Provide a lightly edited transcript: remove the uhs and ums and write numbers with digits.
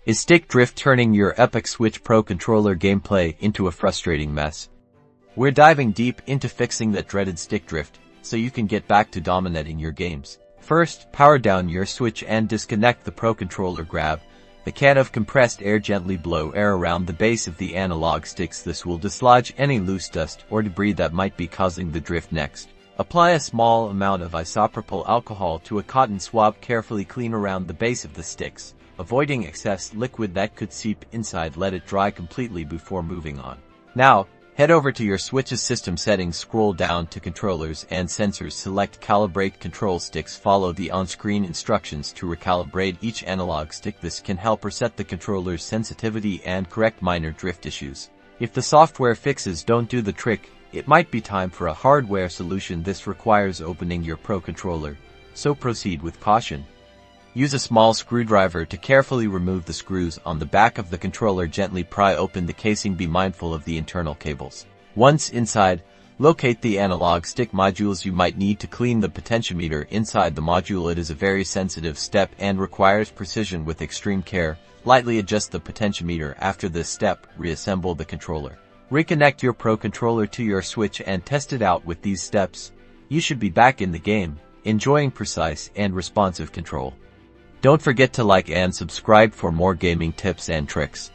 Is stick drift turning your epic Switch Pro controller gameplay into a frustrating mess? We're diving deep into fixing that dreaded stick drift, so you can get back to dominating your games. First, power down your Switch and disconnect the Pro controller. Grab a can of compressed air, gently blow air around the base of the analog sticks. This will dislodge any loose dust or debris that might be causing the drift. Next, apply a small amount of isopropyl alcohol to a cotton swab. Carefully clean around the base of the sticks, avoiding excess liquid that could seep inside. Let it dry completely before moving on. Now, head over to your Switch's system settings, scroll down to controllers and sensors, select calibrate control sticks. Follow the on-screen instructions to recalibrate each analog stick. This can help reset the controller's sensitivity and correct minor drift issues. If the software fixes don't do the trick, it might be time for a hardware solution. This requires opening your Pro controller, so proceed with caution. Use a small screwdriver to carefully remove the screws on the back of the controller. Gently pry open the casing. Be mindful of the internal cables. Once inside, locate the analog stick modules. You might need to clean the potentiometer inside the module. It is a very sensitive step and requires precision with extreme care. Lightly adjust the potentiometer. After this step, reassemble the controller. Reconnect your Pro controller to your Switch and test it out. With these steps, you should be back in the game, enjoying precise and responsive control. Don't forget to like and subscribe for more gaming tips and tricks.